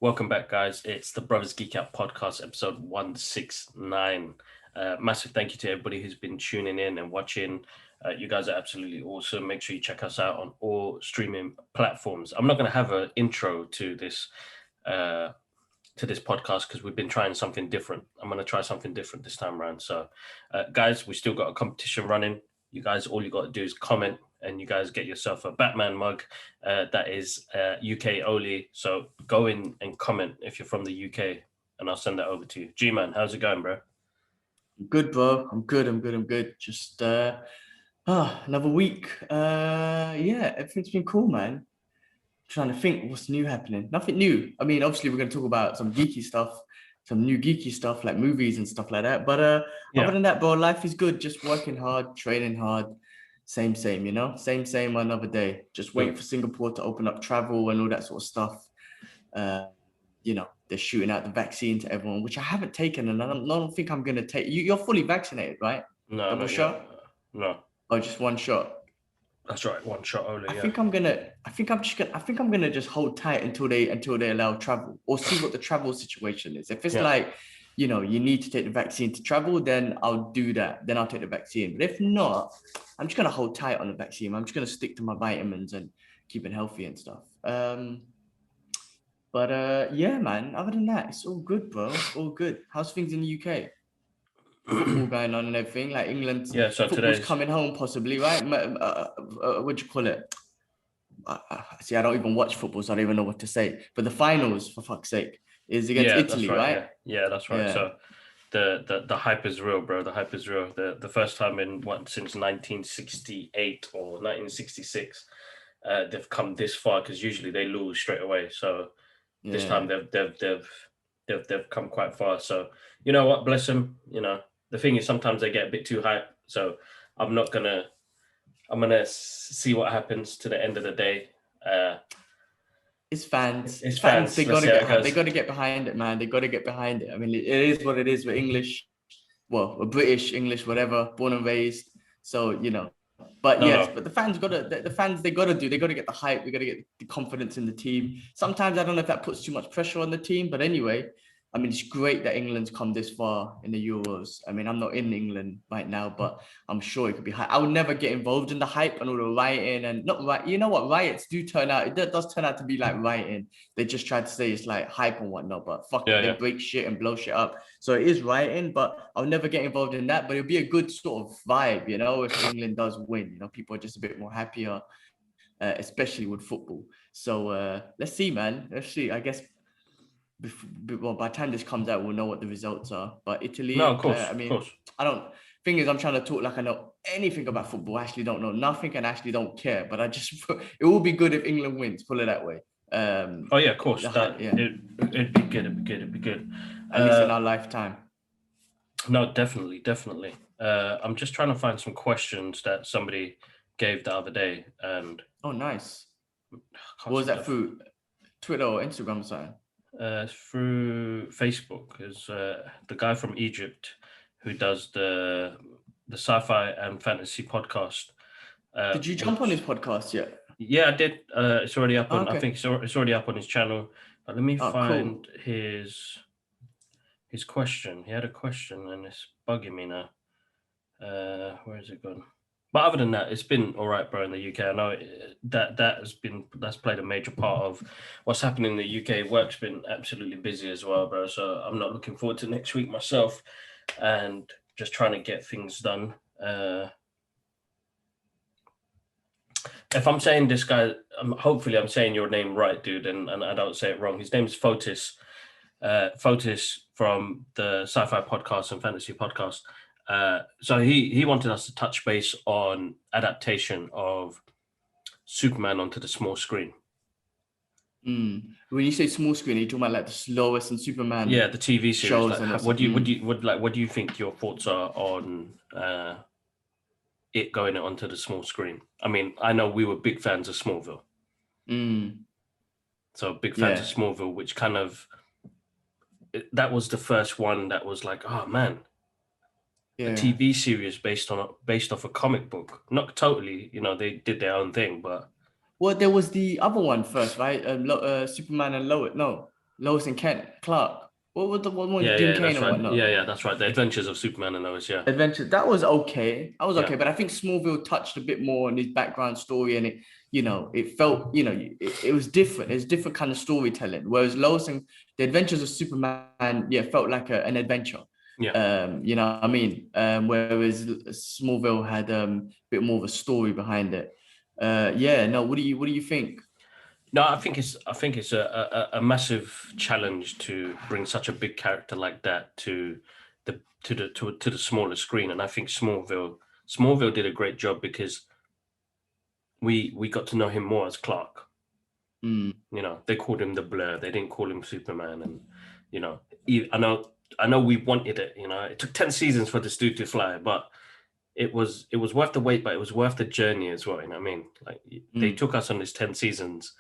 Welcome back, guys. It's the Brothers Geek Out podcast, episode 169. Massive thank you to everybody who's been tuning in and watching. You guys are absolutely awesome. Make sure you check us out on all streaming platforms. I'm not going to have an intro to this podcast because we've been trying something different. I'm going to try something different this time around. So, guys, we still got a competition running. You guys, all you got to do is comment, and you guys get yourself a Batman mug that is UK only. So go in and comment if you're from the UK, and I'll send that over to you. G-Man, how's it going, bro? Good, bro. I'm good. Just another week. Everything's been cool, man. Trying to think what's new happening. Nothing new. I mean, obviously we're gonna talk about some geeky stuff, some new geeky stuff like movies and stuff like that. But other than that, bro, life is good. Just working hard, training hard. Same, you know? Same another day. Just waiting for Singapore to open up travel and all that sort of stuff. They're shooting out the vaccine to everyone, which I haven't taken, and I don't think I'm gonna take. You're fully vaccinated, right? No, Double shot? No. Oh, just one shot. That's right, one shot only. I think I'm gonna just hold tight until they allow travel, or see what the travel situation is. If it's like, you need to take the vaccine to travel, then I'll do that. Then I'll take the vaccine. But if not, I'm just gonna hold tight on the vaccine. I'm just gonna stick to my vitamins and keep it healthy and stuff. Yeah, man. Other than that, it's all good, bro. All good. How's things in the UK? Football going on and everything, like England. Yeah, so football's coming home, possibly, right? What do you call it? See, I don't even watch football, so I don't even know what to say. But the finals, for fuck's sake, is against Italy, that's right? Yeah, that's right. Yeah. So the hype is real, bro. The hype is real. The first time since 1968 or 1966, they've come this far, because usually they lose straight away. So this time they've come quite far. So you know what, bless them. The thing is, sometimes they get a bit too hype. So I'm gonna see what happens to the end of the day. It's fans. It's fans. They gotta get behind it, man. They gotta get behind it. I mean, it is what it is. We're English, we're British, English, whatever, born and raised. So but the fans they gotta get the hype. We gotta get the confidence in the team. Sometimes I don't know if that puts too much pressure on the team, but anyway, I mean, it's great that England's come this far in the Euros. I mean, I'm not in England right now, but I'm sure it could be high. I would never get involved in the hype and all the rioting and not right. You know what? Riots do turn out. It does turn out to be like rioting. They just try to say it's like hype and whatnot, but fuck it, they break shit and blow shit up. So it is rioting, but I'll never get involved in that. But it'll be a good sort of vibe, if England does win. People are just a bit more happier, especially with football. So let's see, man. Let's see. I guess. By the time this comes out, we'll know what the results are. But Italy, no, of course, I don't. Thing is, I'm trying to talk like I know anything about football. I actually don't know nothing, and actually don't care. But it will be good if England wins. Put it that way. Of course. It'd be good. It'd be good. At least in our lifetime. No, definitely. I'm just trying to find some questions that somebody gave the other day, and oh, nice. What was that through Twitter or Instagram or something? Through Facebook. Is the guy from Egypt who does the sci-fi and fantasy podcast. Did you jump on his podcast yet? Yeah, I did. It's already up on. Okay. I think it's already up on his channel. But let me find his question. He had a question and it's bugging me now. Where is it gone? But other than that, it's been all right, bro, in the UK. I know that's played a major part of what's happening in the UK. Work's been absolutely busy as well, bro. So I'm not looking forward to next week myself, and just trying to get things done. If I'm saying this guy, hopefully I'm saying your name right, dude, and I don't say it wrong. His name's Fotis. Fotis from the Sci-Fi Podcast and Fantasy Podcast. So he wanted us to touch base on adaptation of Superman onto the small screen. When you say small screen, are you talking about like the Lois and Superman? Yeah, the TV series. Like, what do you think your thoughts are on it going onto the small screen? I mean, I know we were big fans of Smallville. So big fans of Smallville, which kind of that was the first one that was like, oh man. A TV series based off a comic book. Not totally, they did their own thing, but well, there was the other one first, right? Superman and Lois. No, Lois and Kent, Clark. What was the one with Dean Yeah, Cain that's and right. whatnot? Yeah, that's right. The Adventures of Superman and Lois. Yeah. Adventure. That was okay. I was Yeah. okay, but I think Smallville touched a bit more on his background story, and it felt, it was different. It's different kind of storytelling. Whereas Lois and the Adventures of Superman, yeah, felt like an adventure. Yeah. You know what I mean? Whereas Smallville had a bit more of a story behind it. Yeah. No. What do you think? No, I think it's a massive challenge to bring such a big character like that to the smaller screen, and I think Smallville did a great job because we got to know him more as Clark. Mm. They called him the Blur. They didn't call him Superman, and I know we wanted it. It took 10 seasons for this dude to fly, but it was worth the wait, but it was worth the journey as well. You know what I mean? Like they took us on this 10 seasons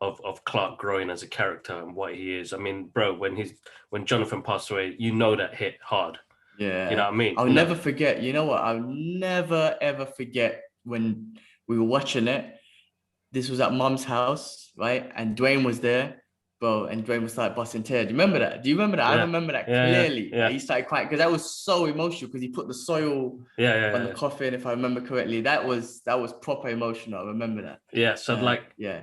of Clark growing as a character and what he is. I mean, bro, when Jonathan passed away, that hit hard. You know Yeah. what I mean? I'll never forget. You know what? I'll never ever forget when we were watching it. This was at Mum's house, right? And Dwayne was there, bro. And Dwayne was like busting tears. Do you remember that? Do you remember that? I Yeah, remember that yeah, clearly. yeah, He started crying because that was so emotional because he put the soil yeah, yeah, on the yeah. coffin, if I remember correctly. That was proper emotional. I remember that. Yeah. So Yeah.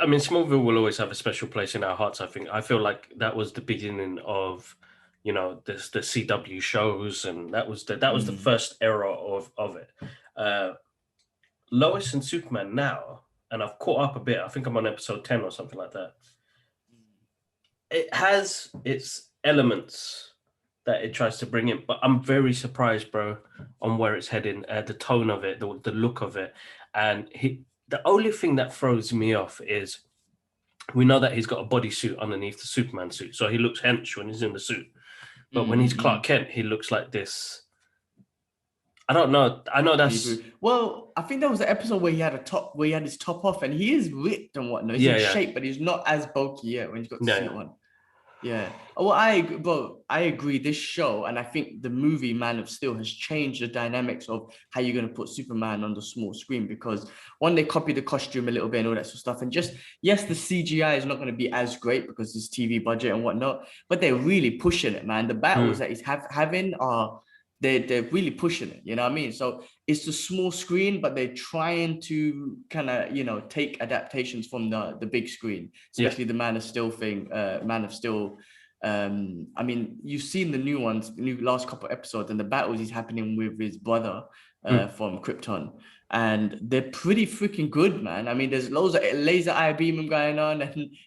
I mean, Smallville will always have a special place in our hearts. I feel like that was the beginning of, the CW shows, and that was the first era of it. Uh, Lois and Superman now, and I've caught up a bit. I think I'm on episode 10 or something like that. It has its elements that it tries to bring in, but I'm very surprised, bro, on where it's heading, the tone of it, the look of it, and the only thing that throws me off is we know that he's got a bodysuit underneath the Superman suit, so he looks hench when he's in the suit. But when he's Clark Kent, he looks like this. I don't know. I know that's well. I think there was an episode where he had his top off, and he is ripped and whatnot. He's in shape, but he's not as bulky yet when he's got the suit on. Yeah. Well, I agree. This show, and I think the movie Man of Steel has changed the dynamics of how you're going to put Superman on the small screen, because one, they copied the costume a little bit and all that sort of stuff. And just, yes, the CGI is not going to be as great because it's TV budget and whatnot, but they're really pushing it, man. The battles that he's having are, they're really pushing it, you know what I mean? So it's a small screen, but they're trying to kind of, take adaptations from the big screen, especially the Man of Steel thing, Man of Steel. I mean, you've seen the new ones, the new last couple of episodes, and the battles he's happening with his brother from Krypton. And they're pretty freaking good, man. I mean, there's loads of laser eye beaming going on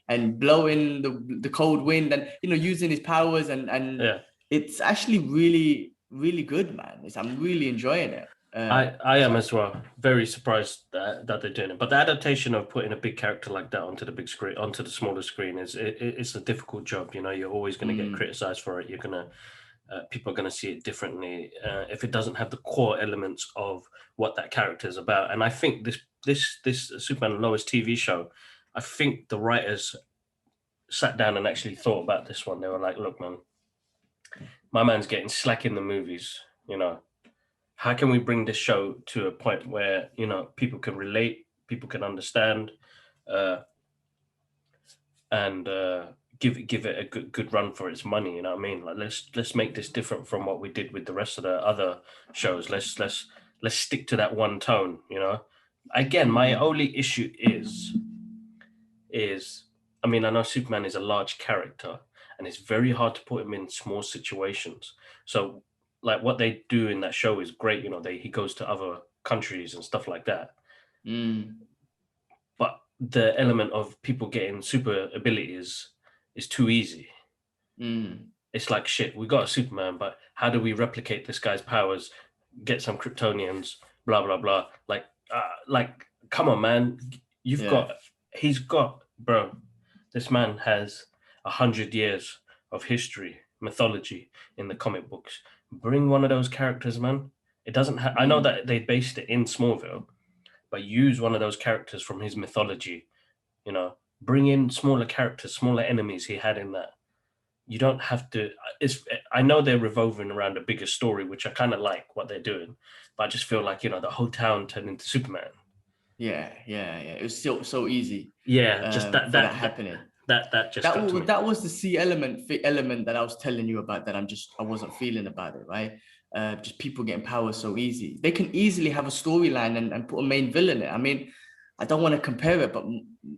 and blowing the cold wind and, using his powers and it's actually really, really good, man. I'm really enjoying it. I am as well. Very surprised that they're doing it. But the adaptation of putting a big character like that onto the big screen, onto the smaller screen, it's a difficult job. You're always going to get criticized for it. People are going to see it differently if it doesn't have the core elements of what that character is about. And I think this Superman and Lois TV show, I think the writers sat down and actually thought about this one. They were like, look, man, my man's getting slack in the movies. How can we bring this show to a point where people can relate, people can understand, and give it a good run for its money? You know what I mean? Like let's make this different from what we did with the rest of the other shows. Let's stick to that one tone. Again, my only issue is I mean, I know Superman is a large character, and it's very hard to put him in small situations. So, like what they do in that show is great. He goes to other countries and stuff like that. But the element of people getting super abilities is too easy. It's like, shit, we got a Superman, but how do we replicate this guy's powers? Get some Kryptonians, blah blah blah. Like, come on, man. He's got, bro. This man has 100 years of history, mythology in the comic books. Bring one of those characters, man. It doesn't have. I know that they based it in Smallville, but use one of those characters from his mythology. Bring in smaller characters, smaller enemies he had in that. You don't have to. I know they're revolving around a bigger story, which I kind of like what they're doing, but I just feel like the whole town turned into Superman. Yeah. It was still so easy. Yeah, just that happening. That just got to me. That was the C element that I was telling you about, that I wasn't feeling about it, right? Just people getting power so easy. They can easily have a storyline and put a main villain in it. I mean, I don't want to compare it, but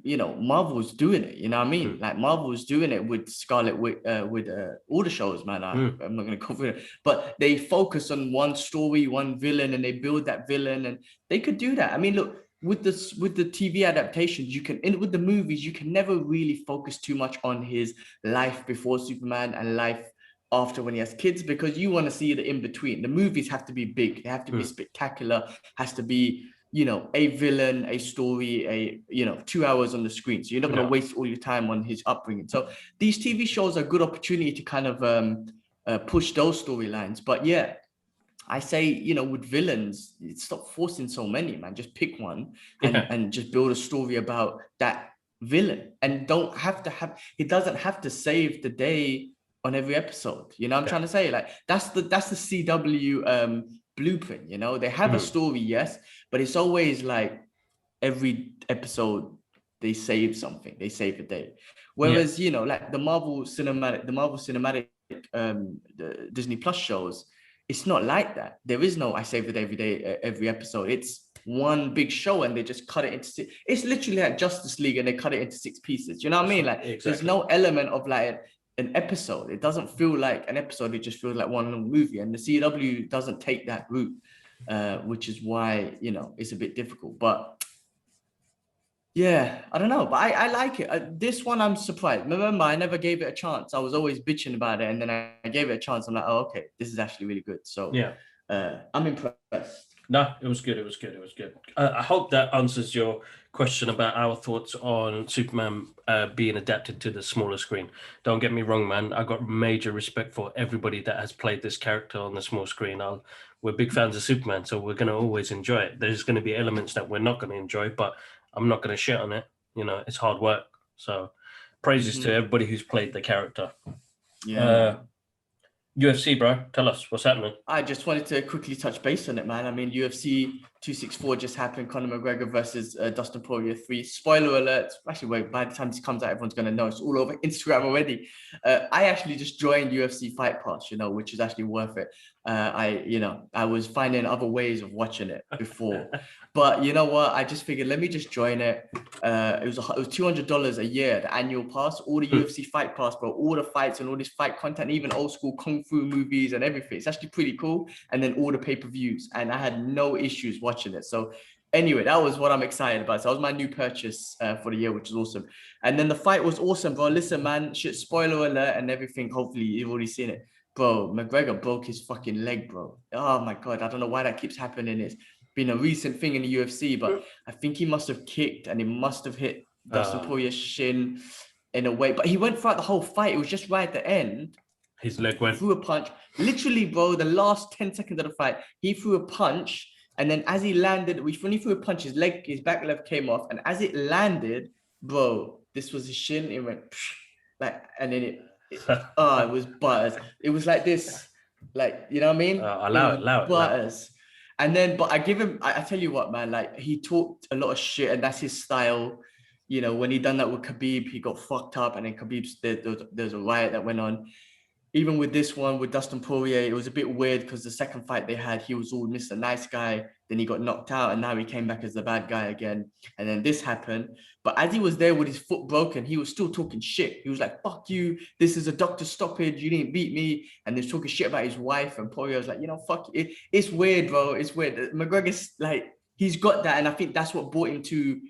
you know, Marvel's doing it. You know what I mean? Like Marvel's doing it with Scarlet, with all the shows, man. I'm not gonna cover it, but they focus on one story, one villain, and they build that villain, and they could do that. I mean, look, with the TV adaptations, you can, with the movies, you can never really focus too much on his life before Superman and life after when he has kids, because you want to see the in between. The movies have to be big, they have to be spectacular, has to be, you know, a villain, a story, 2 hours on the screen. So you're not going to waste all your time on his upbringing. So these TV shows are a good opportunity to kind of push those storylines. But yeah, I say, you know, with villains, stop forcing so many, man. Just pick one and just build a story about that villain, and it doesn't have to save the day on every episode. You know what I'm trying to say? Like that's the CW blueprint. You know, they have a story, yes, but it's always like every episode they save something, they save a day. Whereas you know, like the Marvel cinematic, the Disney Plus shows, it's not like that. There is no I save the day every day, every episode. It's one big show and they just cut it into it's literally like Justice League and they cut it into 6 pieces. You know what I mean? Like there's no element of like an episode. It doesn't feel like an episode. It just feels like one long movie. And the CW doesn't take that route, which is why, you know, it's a bit difficult. But yeah, I don't know. But I like it. This one, I'm surprised. Remember, I never gave it a chance. I was always bitching about it. And then I gave it a chance. I'm like, oh, okay, this is actually really good. So yeah, I'm impressed. No, it was good. It was good. It was good. I hope that answers your question about our thoughts on Superman being adapted to the smaller screen. Don't get me wrong, man. I got major respect for everybody that has played this character on the small screen. We're big fans of Superman, so we're going to always enjoy it. There's going to be elements that we're not going to enjoy, but I'm not going to shit on it. You know, it's hard work. So praises to everybody who's played the character. Yeah. UFC, bro, tell us what's happening. I just wanted to quickly touch base on it, man. I mean, UFC 264 just happened. Conor McGregor versus Dustin Poirier 3. Spoiler alert. Actually, wait, by the time this comes out, everyone's going to know. It's all over Instagram already. I actually just joined UFC Fight Pass, you know, which is actually worth it. I was finding other ways of watching it before. But you know what? I just figured, let me just join it. It was $200 a year, the annual pass, all the UFC Fight Pass, bro, all the fights and all this fight content, even old school kung fu movies and everything. It's actually pretty cool. And then all the pay-per-views, and I had no issues watching it. So anyway, that was what I'm excited about. So that was my new purchase for the year, which is awesome. And then the fight was awesome, bro. Listen, man, shit, spoiler alert and everything. Hopefully you've already seen it. Bro, McGregor broke his fucking leg, bro. Oh my God, I don't know why that keeps happening. It's been a recent thing in the UFC, but I think he must have kicked and he must have hit Dustin Poirier's shin in a way. But he went throughout the whole fight. It was just right at the end. His leg went threw a punch. Literally, bro, the last 10 seconds of the fight, he threw a punch. And then as he landed, when he threw a punch, his back leg came off. And as it landed, bro, this was his shin. It went like, and then it was butters. It was like this, like, you know what I mean? Allow it. Butters. And then, but I give him, I tell you what, man, like he talked a lot of shit and that's his style. You know, when he done that with Khabib, he got fucked up and then Khabib's, there's a riot that went on. Even with this one, with Dustin Poirier, it was a bit weird because the second fight they had, he was all Mr. Nice Guy. Then he got knocked out and now he came back as the bad guy again. And then this happened. But as he was there with his foot broken, he was still talking shit. He was like, fuck you. This is a doctor stoppage. You didn't beat me. And they're talking shit about his wife. And Poirier was like, you know, fuck it. It's weird, bro. It's weird. McGregor's like, he's got that. And I think that's what brought him to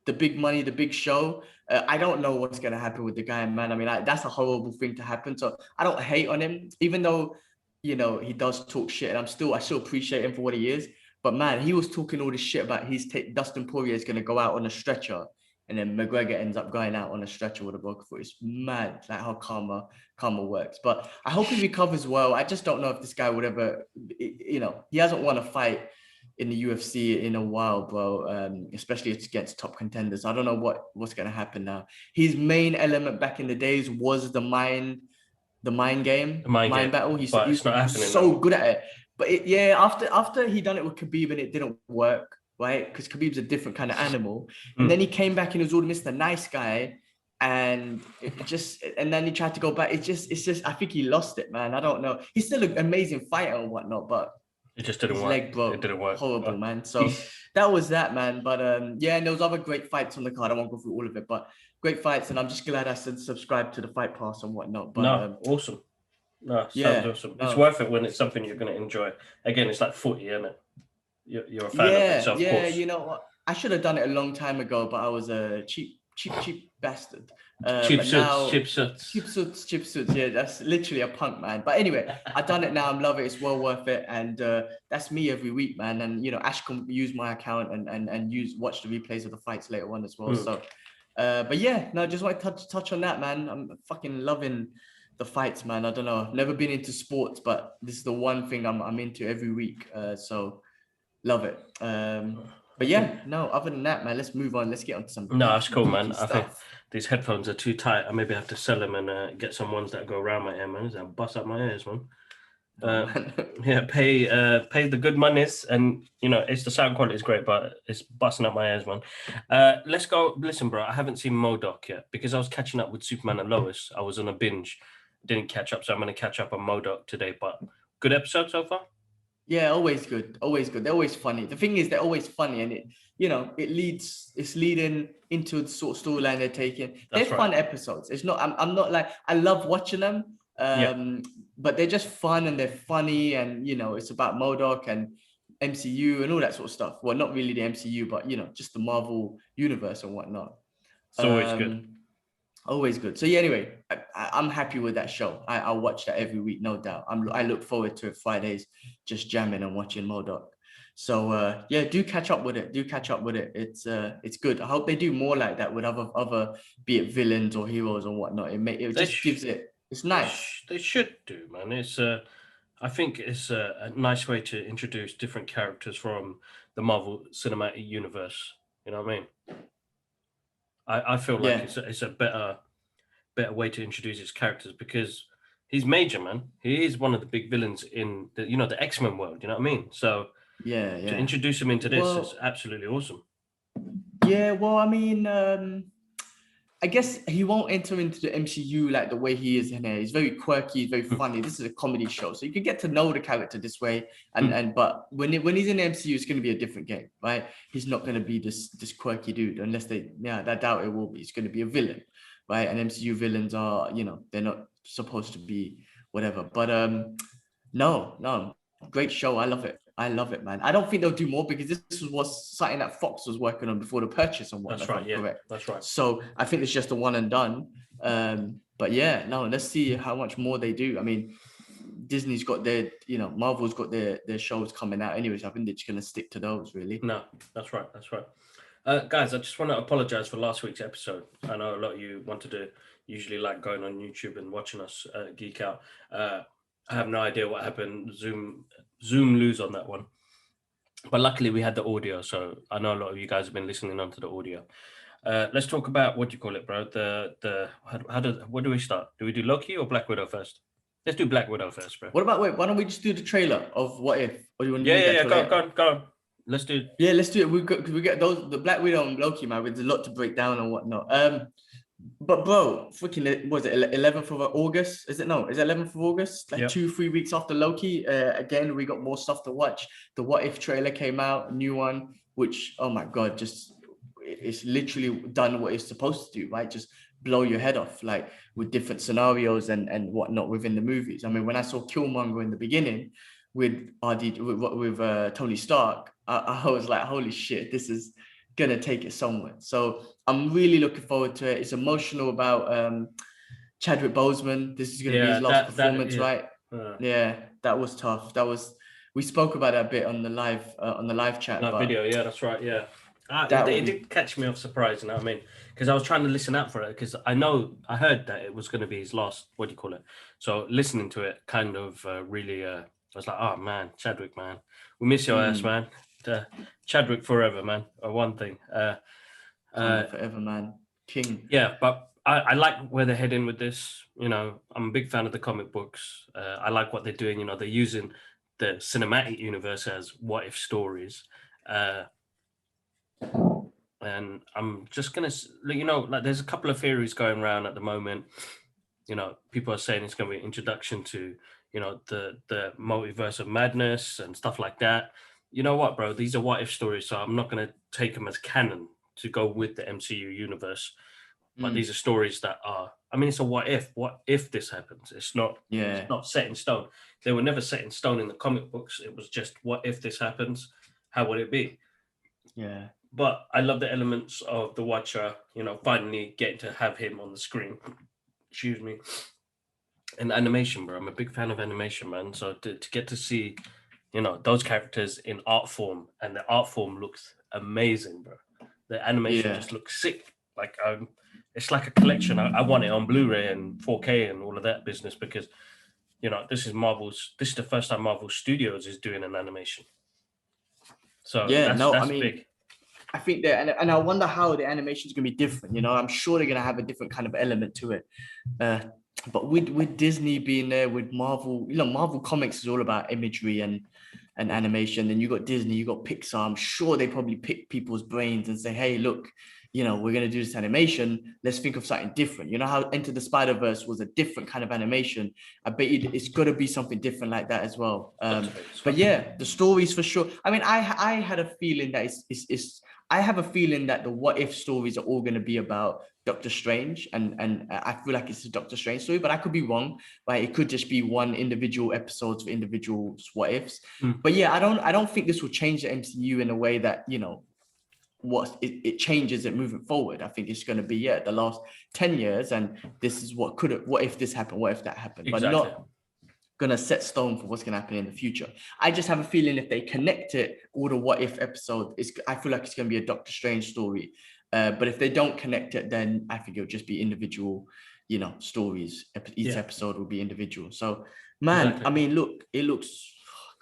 the big money, the big show. I don't know what's going to happen with the guy, man. I mean, that's a horrible thing to happen. So I don't hate on him, even though, you know, he does talk shit. And I still appreciate him for what he is. But man, he was talking all this shit about Dustin Poirier is going to go out on a stretcher. And then McGregor ends up going out on a stretcher with a broken foot. It's mad, like how karma works. But I hope he recovers well. I just don't know if this guy would ever, you know, he hasn't won a fight in the UFC in a while, bro, especially against top contenders. I don't know what's going to happen now. His main element back in the days was the mind game, mind battle. He's not happening so good at it. But after he done it with Khabib and it didn't work, right? Because Khabib's a different kind of animal. And then he came back and he was all Mr. Nice Guy. and then he tried to go back. It's just I think he lost it, man. I don't know. He's still an amazing fighter and whatnot, but it just didn't his work. leg broke. It didn't work. Horrible, man. So that was that, man. But yeah, and there was other great fights on the card. I won't go through all of it, but great fights, and I'm just glad I subscribed to the Fight Pass and whatnot. But awesome. No, yeah, sounds awesome. It's worth it when it's something you're going to enjoy. Again, it's like footy, isn't it? You're a fan of it, so of course. You know what? I should have done it a long time ago, but I was a cheap bastard. Cheap suits. Yeah, that's literally a punk, man. But anyway, I've done it now. I'm loving it. It's well worth it, and that's me every week, man. And you know, Ash can use my account and watch the replays of the fights later on as well. So, but yeah, no, just want to touch on that, man. I'm fucking loving the fights, man. I don't know. I've never been into sports, but this is the one thing I'm into every week. So love it. But yeah, no, other than that, man, let's move on. Let's get on to some. No, that's cool, man. I think these headphones are too tight. I maybe have to sell them and get some ones that go around my ear, man. That bust up my ears, man. Yeah, pay the good monies, and you know, it's the sound quality is great, but it's busting up my ears, man. Let's go. Listen, bro, I haven't seen MODOK yet because I was catching up with Superman and Lois. I was on a binge, didn't catch up, so I'm going to catch up on MODOK today. But good episode so far. Yeah, always good. They're always funny. The thing is, they're always funny, and it's leading into the sort of storyline they're taking. They're fun episodes. It's not. I'm not like I love watching them. But they're just fun and they're funny, and you know, it's about MODOK and MCU and all that sort of stuff. Well, not really the MCU, but you know, just the Marvel universe and whatnot. It's always good. Always good. So yeah, anyway, I'm happy with that show. I'll watch that every week, no doubt. I look forward to it Fridays, just jamming and watching MODOK. So yeah, do catch up with it. It's good. I hope they do more like that with other be it villains or heroes or whatnot. It just gives it. It's nice. They should do, man. It's I think it's a nice way to introduce different characters from the Marvel Cinematic Universe. You know what I mean? I feel like it's a better way to introduce his characters because he's major, man. He is one of the big villains in the X-Men world. You know what I mean? So to introduce him into this is absolutely awesome. Yeah, well, I mean, I guess he won't enter into the MCU like the way he is in here. He's very quirky, very funny. This is a comedy show, so you can get to know the character this way. But when he's in the MCU, it's going to be a different game, right? He's not going to be this quirky dude unless I doubt it will be. He's going to be a villain, right? And MCU villains are, they're not supposed to be whatever. But no, great show. I love it, man. I don't think they'll do more because this was something that Fox was working on before the purchase and whatnot. That's right, yeah. Correct. That's right. So I think it's just a one and done. But yeah, no, let's see how much more they do. I mean, Disney's got their, Marvel's got their shows coming out anyways. I think they're just going to stick to those, really. No, that's right. Guys, I just want to apologize for last week's episode. I know a lot of you wanted to usually like going on YouTube and watching us geek out. I have no idea what happened. Zoom lose on that one. But luckily we had the audio, so I know a lot of you guys have been listening onto the audio. Let's talk about what do you call it, bro? Where do we start? Do we do Loki or Black Widow first? Let's do Black Widow first, bro. Why don't we just do the trailer of What If? Or do you want to go on. Let's do it. Yeah, let's do it. We get the Black Widow and Loki, man. There's a lot to break down and whatnot. But bro, freaking, was it 11th of August? Is it 11th of August? Like 2-3 weeks after Loki. Again, we got more stuff to watch. The What If trailer came out, a new one, which, oh my God, just it's literally done what it's supposed to do, right? Just blow your head off, like with different scenarios and whatnot within the movies. I mean, when I saw Killmonger in the beginning with Tony Stark, I was like, holy shit, this is gonna take it somewhere. So I'm really looking forward to it. It's emotional about Chadwick Boseman. This is gonna be his last performance, right? That was tough. We spoke about that a bit on the live chat. Video, yeah, that's right, yeah. It did catch me off surprise, you know what I mean? Because I was trying to listen out for it because I heard that it was going to be his last, so listening to it kind of really, I was like, oh man, Chadwick, man, we miss your ass, man. Chadwick forever, man. One thing. Forever, man. King. Yeah, but I like where they're heading with this. I'm a big fan of the comic books. I like what they're doing. They're using the cinematic universe as what if stories. And I'm just gonna, like there's a couple of theories going around at the moment. People are saying it's going to be an introduction to, the multiverse of madness and stuff like that. You know what, bro? These are what if stories, so I'm not going to take them as canon to go with the MCU universe. But these are stories that are, I mean, it's a what if. What if this happens? It's not set in stone. They were never set in stone in the comic books. It was just, what if this happens? How would it be? Yeah. But I love the elements of the Watcher, finally getting to have him on the screen. Excuse me. And animation, bro. I'm a big fan of animation, man. So to get to see, those characters in art form, and the art form looks amazing, bro. The animation just looks sick. Like, it's like a collection. I want it on Blu-ray and 4K and all of that business, because, this is the first time Marvel Studios is doing an animation. So that's big. I think that, and I wonder how the animation is going to be different. I'm sure they're going to have a different kind of element to it. But with Disney being there, with Marvel, Marvel Comics is all about imagery and animation. Then you got Disney, you got Pixar. I'm sure they probably pick people's brains and say, hey, look, we're going to do this animation. Let's think of something different. You know how Into the Spider-Verse was a different kind of animation. I bet you it's got to be something different like that as well. But yeah, the stories for sure. I mean, I had a feeling that I have a feeling that the what if stories are all going to be about Doctor Strange, and I feel like it's a Doctor Strange story, but I could be wrong. Right? It could just be one individual episodes for individual what ifs. But yeah, I don't think this will change the MCU in a way that it changes it moving forward. I think it's going to be the last 10 years, and this is what if this happened, what if that happened, exactly. But not gonna set stone for what's gonna happen in the future. I just have a feeling if they connect it, all the what if episode, I feel like it's gonna be a Doctor Strange story. But if they don't connect it, then I think it'll just be individual, stories. Each episode will be individual. So, man, exactly. I mean, look, it looks,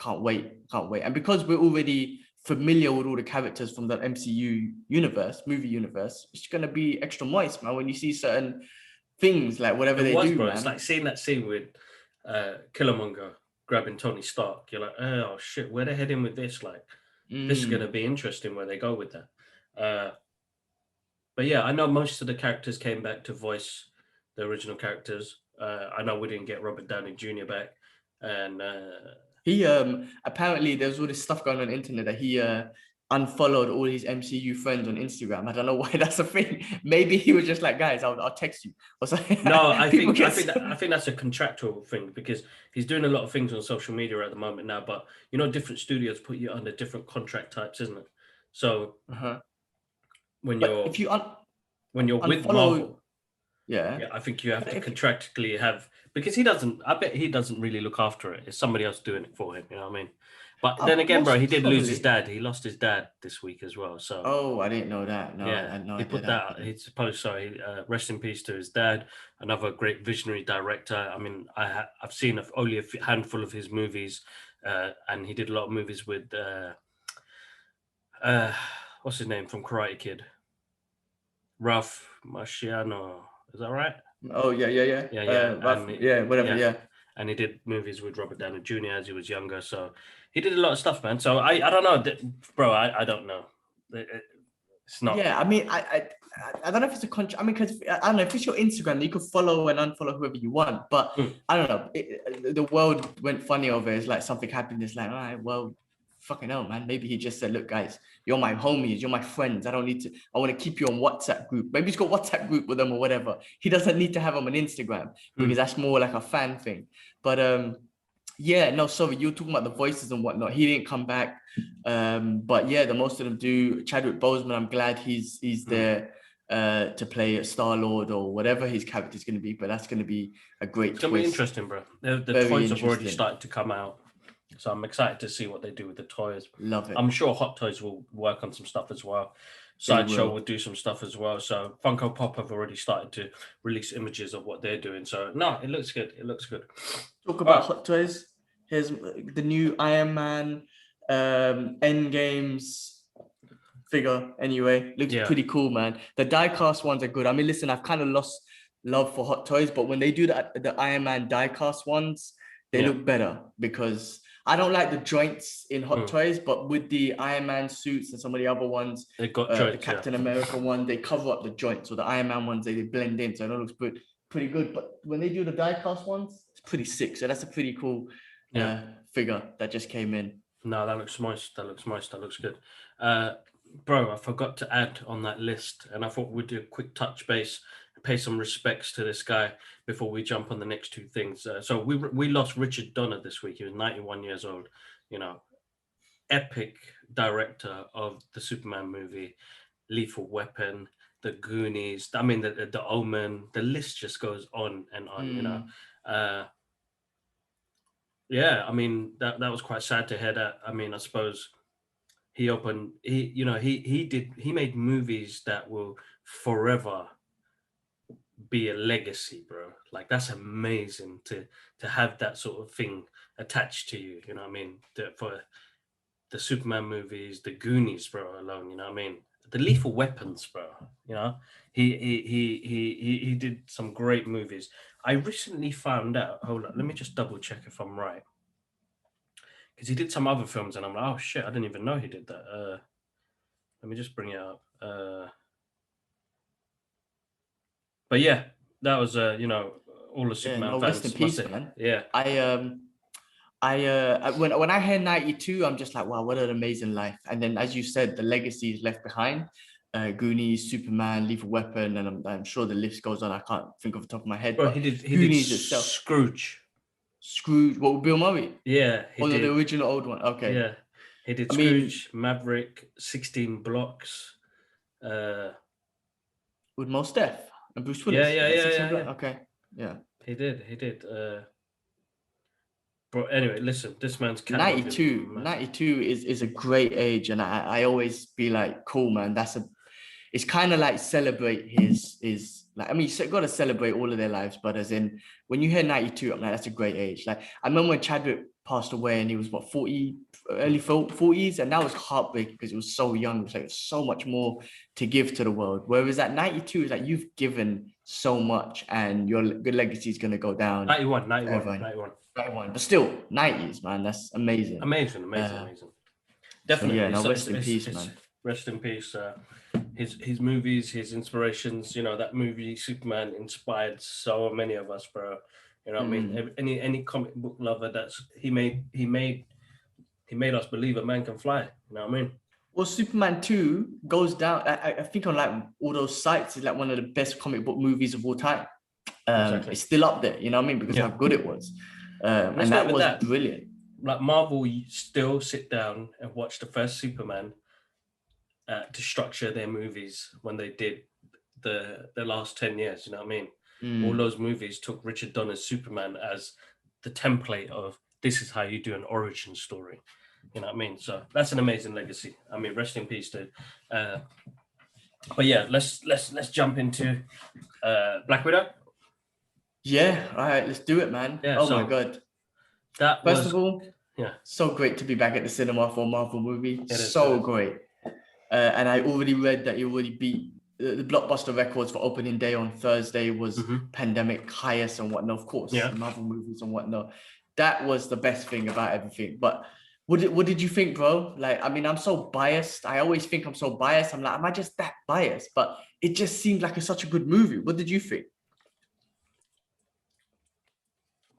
can't wait. And because we're already familiar with all the characters from the MCU movie universe, it's gonna be extra moist, man, when you see certain things, like whatever they do, man. It's like seeing that scene with Killmonger grabbing Tony Stark. You're like, oh shit, where they heading with this? Like, this is going to be interesting where they go with that. But yeah, I know most of the characters came back to voice the original characters. I know we didn't get Robert Downey Jr. back, and he apparently there's all this stuff going on the internet that he unfollowed all his MCU friends on Instagram. I don't know why that's a thing. Maybe he was just like, guys, I'll text you or something. No, I think that's a contractual thing, because he's doing a lot of things on social media at the moment now. But different studios put you under different contract types, isn't it? So when you're with Marvel, I think you have to contractually have, because I bet he doesn't really look after it. It's somebody else doing it for him. You know what I mean? But then again, bro, he did lose his dad. He lost his dad this week as well. So I didn't know that. No, yeah, he put that. He's supposed. Rest in peace to his dad. Another great visionary director. I mean, I've seen only a handful of his movies, and he did a lot of movies with what's his name from Karate Kid? Ralph Macchio. Is that right? Oh yeah. Whatever. And he did movies with Robert Downey Jr. as he was younger. So he did a lot of stuff, man. So I don't know, bro. I don't know. It's not. Yeah, I mean, I don't know if it's a I mean, because I don't know if it's your Instagram, you could follow and unfollow whoever you want. But I don't know. The world went funny over it. It's like something happened. It's like, all right, well, fucking hell, man. Maybe he just said, look, guys, you're my homies, you're my friends. I want to keep you on WhatsApp group. Maybe he's got WhatsApp group with them or whatever. He doesn't need to have them on Instagram, because that's more like a fan thing. But yeah, no, sorry, you were talking about the voices and whatnot. He didn't come back. But yeah, the most of them do. Chadwick Boseman, I'm glad he's there to play Star-Lord or whatever his character is going to be. But that's going to be a great It's going to be interesting, bro. The toys have already started to come out. So I'm excited to see what they do with the toys. Love it. I'm sure Hot Toys will work on some stuff as well. Sideshow will do some stuff as well. So Funko Pop have already started to release images of what they're doing. So no, it looks good. It looks good. Talk about Hot Toys. Here's the new Iron Man Endgames figure. Anyway, looks pretty cool, man. The die-cast ones are good. I mean, listen, I've kind of lost love for Hot Toys, but when they do the Iron Man die-cast ones, they look better, because I don't like the joints in Hot Toys, but with the Iron Man suits and some of the other ones, they got joints, the Captain America one, they cover up the joints. So the Iron Man ones, they blend in, so it looks pretty good. But when they do the die-cast ones, it's pretty sick. So that's a pretty cool figure that just came in. No, that looks nice. That looks good. Bro, I forgot to add on that list, and I thought we'd do a quick touch base, pay some respects to this guy before we jump on the next two things. So we lost Richard Donner this week. He was 91 years old. You know, epic director of the Superman movie, Lethal Weapon, The Goonies. I mean, the Omen. The list just goes on and on. You know. Yeah, I mean that was quite sad to hear that. I mean, I suppose he made movies that will forever be a legacy, bro. Like that's amazing to have that sort of thing attached to you. You know what I mean? For the Superman movies, the Goonies, bro, alone. You know what I mean? The Lethal Weapons, bro. You know, he did some great movies. I recently found out. Hold on, let me just double check if I'm right. Because he did some other films, and I'm like, oh shit, I didn't even know he did that. Let me just bring it up. But yeah, that was all the Superman fans. Rest in peace, man. Yeah. When I hear 92, I'm just like, wow, what an amazing life. And then, as you said, the legacy is left behind. Goonies, Superman, Lethal Weapon, and I'm sure the list goes on. I can't think off the top of my head. Bro, he did itself. Scrooge, what with Bill Murray? Yeah, he did. The original old one. Okay. Yeah, he did Scrooge, Maverick, 16 Blocks. With Mos Def and Bruce Willis. Yeah. Okay, yeah. He did. Bro, anyway, listen, this man's 92 is a great age, and I always be like, cool, man. It's kind of like celebrate his like, I mean, you got to celebrate all of their lives, but as in when you hear 92, I'm like, that's a great age. Like I remember when Chadwick passed away and he was what, 40, early 40s, and that was heartbreaking because it was so young. It was like so much more to give to the world. Whereas at 92 is like you've given so much and your good legacy is going to go down. 91. But still 90s, man. That's amazing. Amazing. Definitely. So yeah, rest in peace, man. Rest in peace. His movies, his inspirations, that movie Superman inspired so many of us, bro. You know what I mean? Any comic book lover he made us believe a man can fly. You know what I mean? Well, Superman 2 goes down. I think on like all those sites is like one of the best comic book movies of all time. Exactly. It's still up there, you know what I mean? Because how good it was. And that was brilliant. Like Marvel still sit down and watch the first Superman to structure their movies when they did the last 10 years, you know what I mean? All those movies took Richard Donner's Superman as the template of this is how you do an origin story, you know what I mean? So that's an amazing legacy. I mean, rest in peace, dude. But yeah, let's jump into Black Widow. Yeah, all right, let's do it, man. Yeah, my god. First of all, so great to be back at the cinema for a Marvel movie. So great. And I already read that he already beat the blockbuster records for opening day on Thursday was pandemic highest and whatnot, of course, Marvel movies and whatnot. That was the best thing about everything. But what did you think, bro? Like, I mean, I'm so biased. I always think I'm so biased. I'm like, am I just that biased? But it just seemed like such a good movie. What did you think?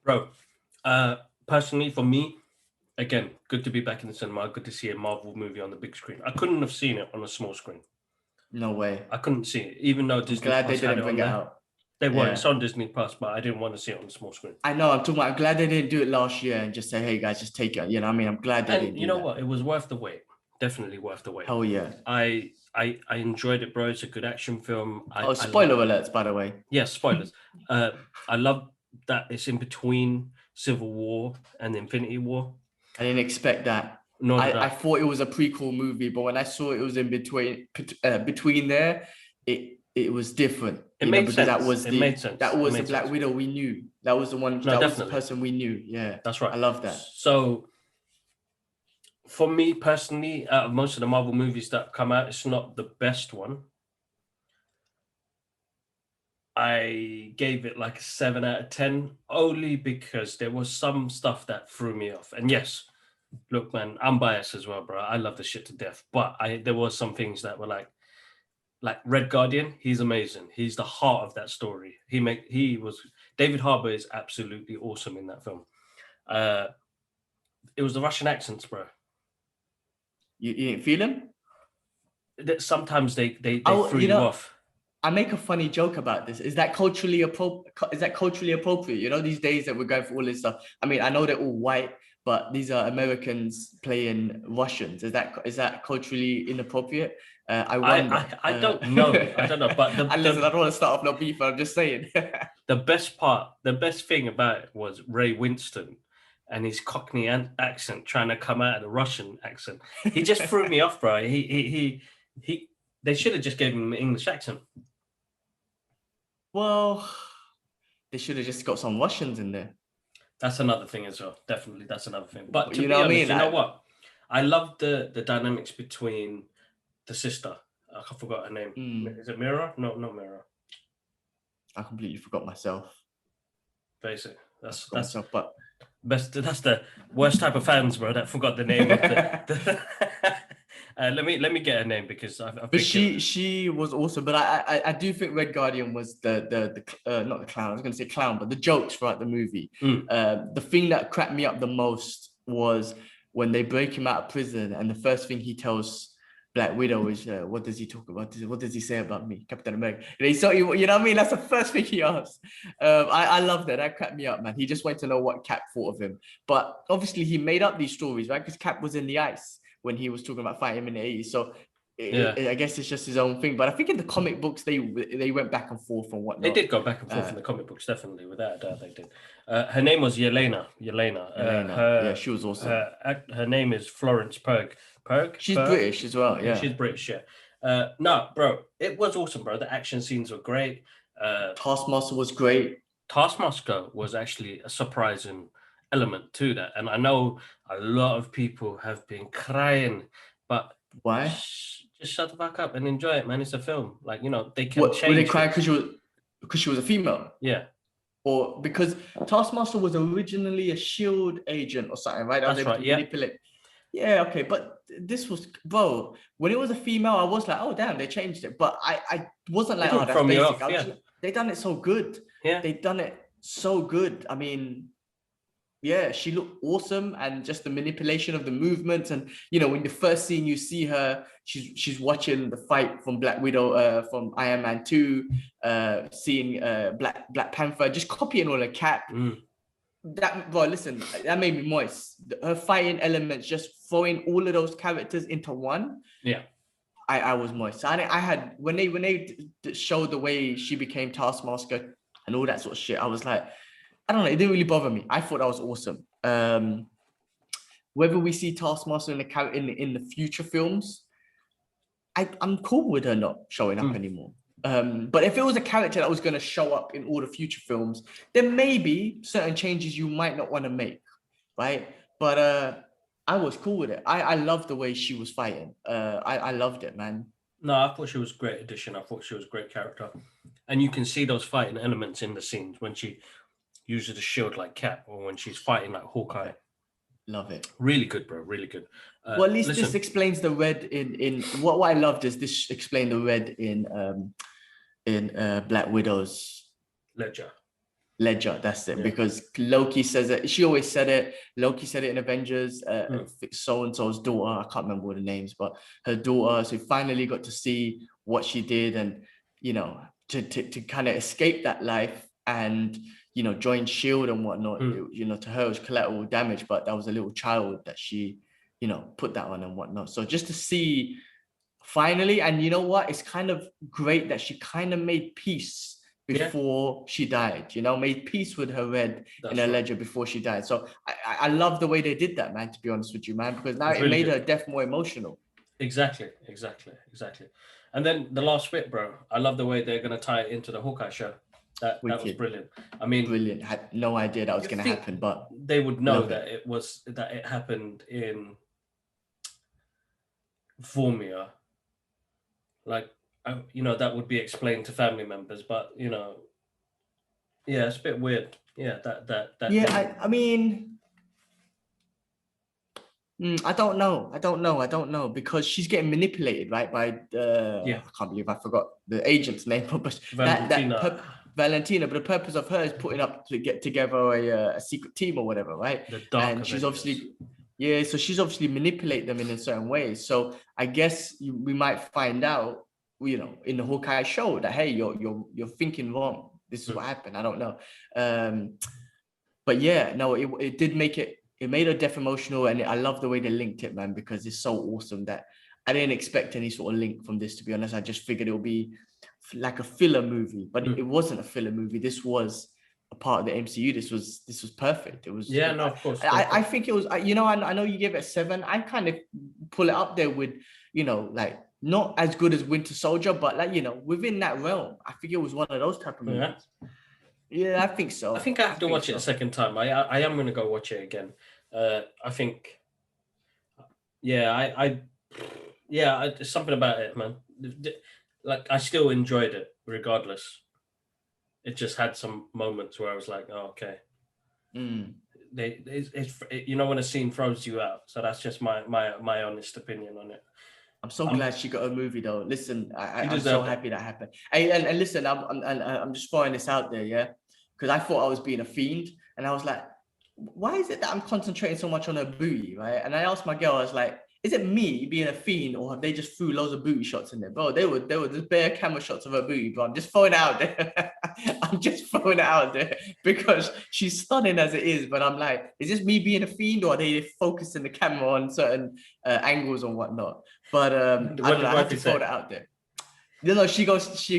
Bro, personally, for me, again, good to be back in the cinema. Good to see a Marvel movie on the big screen. I couldn't have seen it on a small screen. No way. I couldn't see it, even though Disney Plus they didn't bring it out. They were. It's on Disney Plus, but I didn't want to see it on the small screen. I know. I'm glad they didn't do it last year and just say, "Hey guys, just take it." You know, I mean, I'm glad they didn't. You know what? It was worth the wait. Definitely worth the wait. Hell yeah. I enjoyed it, bro. It's a good action film. Spoiler alerts, by the way. Yes, spoilers. I love that it's in between Civil War and Infinity War. I didn't expect that. No, I thought it was a prequel movie, but when I saw it was in between there, it was different. It made sense. It made sense. That was the Black Widow we knew. That was the one. That was the person we knew. Yeah, that's right. I love that. So, for me personally, out of most of the Marvel movies that come out, it's not the best one. I gave it like a 7 out of 10, only because there was some stuff that threw me off. And yes, Look, man, I'm biased as well, bro. I love the shit to death, but there was some things that were like Red Guardian. He's amazing. He's the heart of that story. David Harbour is absolutely awesome in that film. It was the Russian accents, bro. You didn't feel him? Sometimes they threw you off. I make a funny joke about this. Is that culturally appropriate? You know, these days that we're going through all this stuff. I mean, I know they're all white, but these are Americans playing Russians. Is that culturally inappropriate? I wonder. I don't know. I don't know. But I don't want to start off no beef. I'm just saying. the best thing about it was Ray Winston and his Cockney accent trying to come out of the Russian accent. He just threw me off, bro. They should have just gave him an English accent. Well, they should have just got some Russians in there. That's another thing as well. Definitely, that's another thing. But to be honest, you know what? I love the dynamics between the sister. I forgot her name. Is it Mira? No, not Mira. I completely forgot myself. Basically, that's myself, but that's the worst type of fans, bro. That forgot the name of the let me get her name because but she was awesome. But I do think Red Guardian was the not the clown. I was going to say clown, but the jokes throughout the movie. The thing that cracked me up the most was when they break him out of prison, and the first thing he tells Black Widow is, what does he talk about? What does he say about me, Captain America? And he saw you know what I mean? That's the first thing he asked. I love that. That cracked me up, man. He just wanted to know what Cap thought of him. But obviously he made up these stories, right? Because Cap was in the ice when he was talking about fighting him in the 80s. So I guess it's just his own thing. But I think in the comic books, they went back and forth and whatnot. They did go back and forth in the comic books, definitely. Without a doubt, they did. Her name was Yelena. Yeah, she was awesome. Her name is Florence Pugh. She's British as well, yeah. She's British, yeah. No, bro, it was awesome, bro. The action scenes were great. Taskmaster was great. Taskmaster was actually a surprising element to that. And I know a lot of people have been crying, but why? Just shut the fuck up and enjoy it, man. It's a film. Like, you know, they can change. Were they crying because she was a female? Yeah. Or because Taskmaster was originally a SHIELD agent or something, right? That's right, yeah. Yeah, okay, but this was, bro, when it was a female, I was like, oh, damn, they changed it. But I wasn't like, oh, that's basic. Like, they done it so good. Yeah. They done it so good. I mean, yeah, she looked awesome, and just the manipulation of the movements. And, you know, in the first scene, you see her, she's watching the fight from Black Widow, from Iron Man 2, seeing Black Panther, just copying all the Cap. That, bro, listen, that made me moist. Her fighting elements, just throwing all of those characters into one. Yeah, I was moist. I had when they showed the way she became Taskmaster and all that sort of shit, I was like, I don't know, it didn't really bother me. I thought that was awesome. Whether we see Taskmaster in the future films, I'm cool with her not showing up anymore. But if it was a character that was going to show up in all the future films, then maybe certain changes you might not want to make, right? But I was cool with it. I loved the way she was fighting. I loved it, man. No, I thought she was a great addition. I thought she was a great character. And you can see those fighting elements in the scenes when she uses the shield like Cap, or when she's fighting like Hawkeye. Love it. Really good, bro. Really good. Well, at least this explains the red in what I loved is this explained the red in Black Widow's Ledger. That's it. Yeah. Because Loki says it. She always said it. Loki said it in Avengers. So and so's daughter. I can't remember all the names, but her daughter. So we finally got to see what she did, and you know, to kind of escape that life and, you know, join SHIELD and whatnot. You know, to her it was collateral damage, but that was a little child that she, you know, put that on and whatnot. So just to see finally, and you know what, it's kind of great that she kind of made peace before she died, you know, made peace with her red in her ledger before she died. So I love the way they did that, man, to be honest with you, man, because now it made her death more emotional. Exactly. And then the last bit, bro, I love the way they're going to tie it into the Hawkeye show. That was brilliant. I mean, brilliant. Had no idea that was going to happen, but they would know that it happened in Vormir. Like, you know, that would be explained to family members, but you know, yeah, it's a bit weird. Yeah, that. Yeah, I mean, I don't know because she's getting manipulated, right? By I can't believe I forgot the agent's name, but Valentina. Valentina. But the purpose of her is putting up to get together a secret team or whatever, right? The Dark And she's Avengers. obviously, so she's obviously manipulate them in a certain way. So I guess we might find out, in the Hawkeye show that, hey, you're thinking wrong. This is what happened. I don't know. But yeah, no, it did make it made her death emotional, and I love the way they linked it, man, because it's so awesome that I didn't expect any sort of link from this, to be honest. I just figured it would be like a filler movie, but it wasn't a filler movie. This was a part of the MCU. This was perfect. It was no, of course. I think it was, I know you gave it a 7. I kind of pull it up there with, like not as good as Winter Soldier, but like, within that realm. I think it was one of those type of movies. Yeah, I think so. I think I have to watch it a second time. I am going to go watch it again. I think, there's something about it, man. Like, I still enjoyed it regardless. It just had some moments where I was like, oh, okay. It's when a scene throws you out. So that's just my honest opinion on it. I'm so glad she got a movie though. Listen, I'm so happy that happened. And listen, I'm just throwing this out there, yeah, because I thought I was being a fiend, and I was like, why is it that I'm concentrating so much on her booty, right? And I asked my girl, I was like, is it me being a fiend, or have they just threw loads of booty shots in there, bro? They were just bare camera shots of her booty, bro. I'm just throwing it out there. I'm just throwing it out there because she's stunning as it is. But I'm like, is this me being a fiend, or are they focusing the camera on certain angles and whatnot? But I don't know. I have to throw it out there. She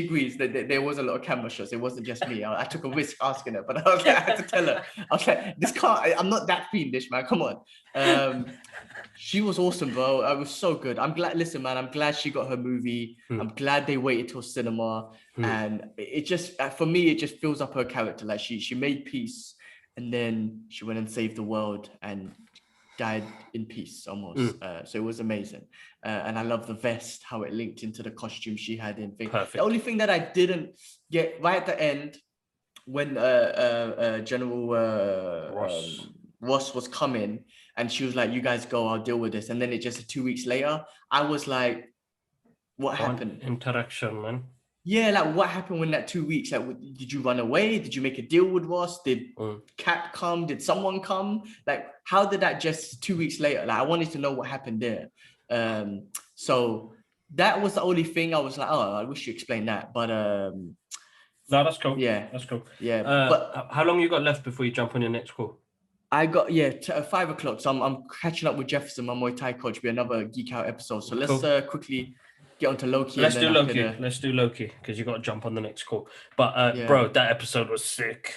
agrees that there was a lot of camera shots. It wasn't just me. I took a risk asking her, but I was like, I had to tell her. I was like, I'm not that fiendish, man. Come on. She was awesome, bro. I was so good. I'm glad. Listen, man, I'm glad she got her movie. I'm glad they waited till cinema. And it just, for me, it just fills up her character. Like she made peace, and then she went and saved the world and died in peace almost. So it was amazing. And I love the vest, how it linked into the costume she had in. Perfect. The only thing that I didn't get right at the end, when General Ross was coming, and she was like, you guys go, I'll deal with this. And then it just 2 weeks later, I was like, what happened? Interaction, man. Yeah, like what happened when that 2 weeks? Like, did you run away? Did you make a deal with Ross? Did Cap come? Did someone come? Like, how did that just 2 weeks later? Like, I wanted to know what happened there. So that was the only thing I was like, oh, I wish you explained that. But no, that's cool. Yeah, that's cool. Yeah. But how long you got left before you jump on your next call? I got 5 o'clock. So I'm catching up with Jefferson, my Muay Thai coach. Be another Geek Out episode. So let's quickly get onto Loki. Let's do Loki because you got to jump on the next call. But bro, that episode was sick.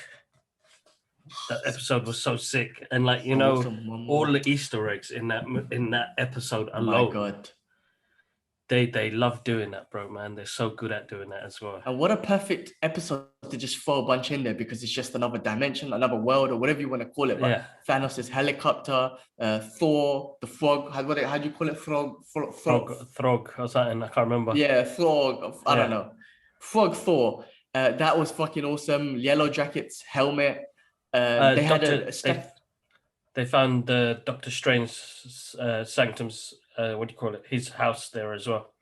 That episode was so sick, and like all the Easter eggs in that episode alone. Oh my God. They love doing that, bro, man. They're so good at doing that as well. And what a perfect episode to just throw a bunch in there, because it's just another dimension, another world, or whatever you want to call it. But Thanos' helicopter, Thor, the frog. How do you call it? Frog or something. I can't remember. Yeah, frog. I don't know. Frog Thor. That was fucking awesome. Yellow Jacket's helmet. They found Doctor Strange's Sanctum's. What do you call it? His house there as well.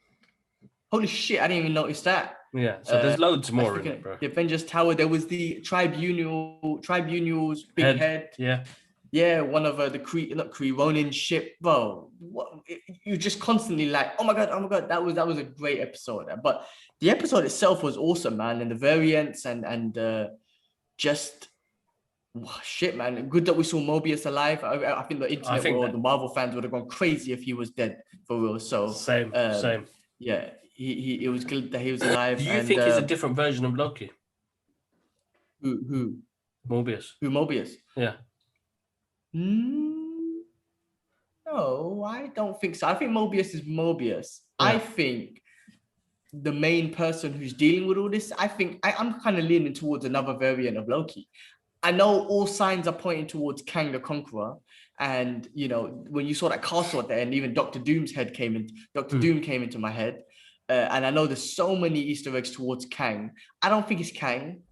Holy shit! I didn't even notice that. Yeah, so there's loads more in it, bro. The Avengers Tower. There was the Tribunal's big head. Yeah, one of the Ronin ship, bro. You just constantly like, oh my god, that was a great episode. But the episode itself was awesome, man, and the variants and just. Shit, man. Good that we saw Mobius alive. I think the internet world, the Marvel fans would have gone crazy if he was dead, for real. So same. Yeah, it was good that he was alive. Do you think he's a different version of Loki? Who? Mobius. Who, Mobius? Yeah. No, I don't think so. I think Mobius is Mobius. Yeah. I think the main person who's dealing with all this, I'm kind of leaning towards another variant of Loki. I know all signs are pointing towards Kang the Conqueror, and when you saw that castle at the end, even Doctor Doom's head came in. Doom came into my head, and I know there's so many Easter eggs towards Kang. I don't think it's Kang.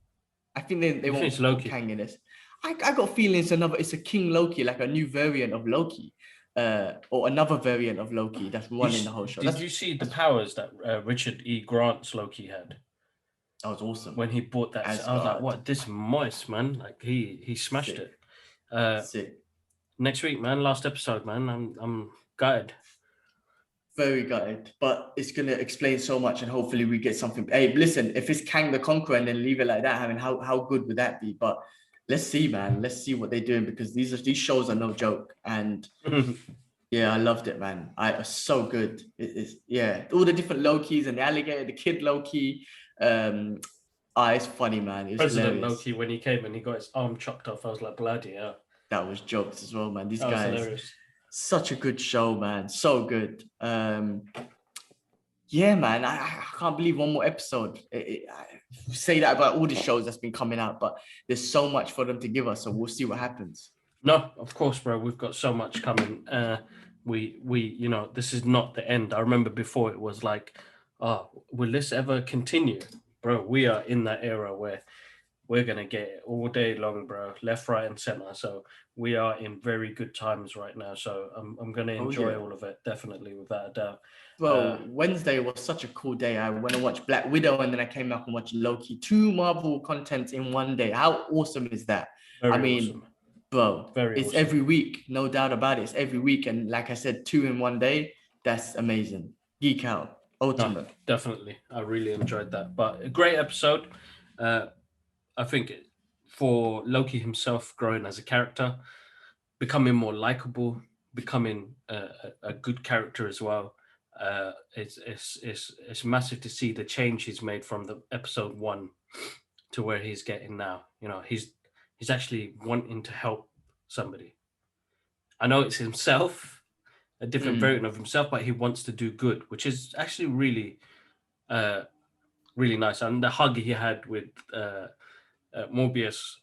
I think they won't put Kang in this. I got feelings it's a King Loki, like a new variant of Loki. or another variant of Loki that's running the whole show. Did you see the powers that Richard E. Grant's Loki had? That was awesome. When he bought that, I was like, "What? This moist man! Like he smashed Sick. it." Sick. Next week, man. Last episode, man. I'm gutted. Very gutted, but it's gonna explain so much, and hopefully we get something. Hey, listen, if it's Kang the Conqueror and then leave it like that, I mean, how good would that be? But let's see, man. Let's see what they're doing, because these shows are no joke. And yeah, I loved it, man. It's so good. It's all the different Lokis and the alligator, the kid Loki. It's funny, man. It was President hilarious. Loki, when he came and he got his arm chopped off, I was like, bloody hell. That was jokes as well, man. These guys, such a good show, man. So good. Yeah, man. I can't believe one more episode. I say that about all the shows that's been coming out, but there's so much for them to give us, so we'll see what happens. No, of course, bro. We've got so much coming. We this is not the end. I remember before it was like, oh, will this ever continue? Bro, we are in that era where we're going to get it all day long, bro, left, right, and center. So we are in very good times right now. So I'm going to enjoy all of it, definitely, without a doubt. Well, Wednesday was such a cool day. I went and watched Black Widow, and then I came back and watched Loki. 2 Marvel contents in one day. How awesome is that? Awesome. Bro, it's awesome. Every week, no doubt about it. It's every week. And like I said, 2 in one day, that's amazing. Geek out. Ultimate. No, definitely. I really enjoyed that. But a great episode. I think for Loki himself growing as a character, becoming more likable, becoming a good character as well. It's massive to see the change he's made from the episode 1 to where he's getting now. You know, he's actually wanting to help somebody. I know it's himself, a different version of himself, but he wants to do good, which is actually really, really nice. And the hug he had with Morbius,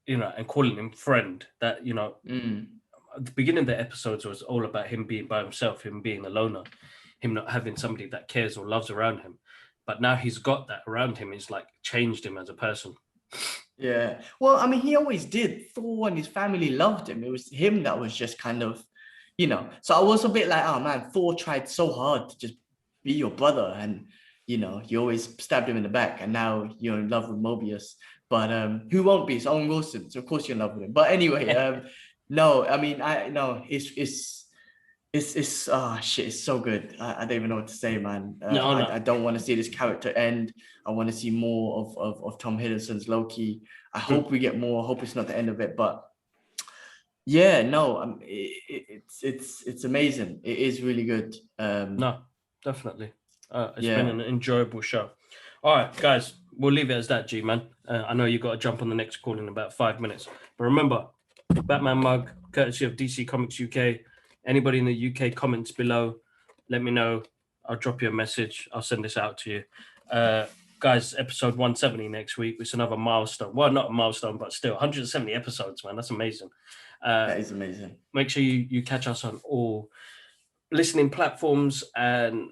and calling him friend, that, at the beginning of the episodes was all about him being by himself, him being a loner, him not having somebody that cares or loves around him. But now he's got that around him. It's like changed him as a person. Yeah. Well, I mean, he always did. Thor and his family loved him. It was him that was just kind of, So I was a bit like, oh man, Thor tried so hard to just be your brother, and you always stabbed him in the back, and now you're in love with Mobius. But who won't be? It's Owen Wilson, so of course you're in love with him. But anyway, no, I mean, it's shit, it's so good. I don't even know what to say, man. I don't want to see this character end. I want to see more of Tom Hiddleston's Loki. I hope we get more. I hope it's not the end of it, but yeah, no, it's amazing. It is really good. No, definitely. It's been an enjoyable show. All right, guys, we'll leave it as that, G-Man. I know you've got to jump on the next call in about 5 minutes. But remember, Batman mug, courtesy of DC Comics UK. Anybody in the UK, comments below. Let me know. I'll drop you a message. I'll send this out to you. Guys, episode 170 next week. It's another milestone. Well, not a milestone, but still 170 episodes, man. That's amazing. That is amazing. Make sure you catch us on all listening platforms and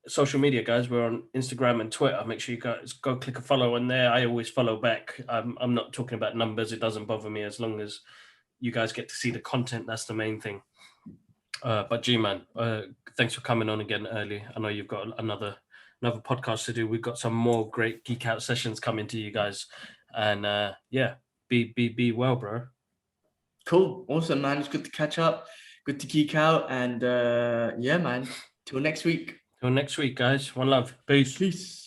social media, guys. We're on Instagram and Twitter. Make sure you guys go click a follow on there. I always follow back. I'm not talking about numbers. It doesn't bother me as long as you guys get to see the content. That's the main thing. But G-Man, thanks for coming on again early. I know you've got another podcast to do. We've got some more great Geek Out sessions coming to you guys. And be well, bro. Cool. Awesome, man. It's good to catch up. Good to geek out. And man, till next week. Till next week, guys. One love. Peace.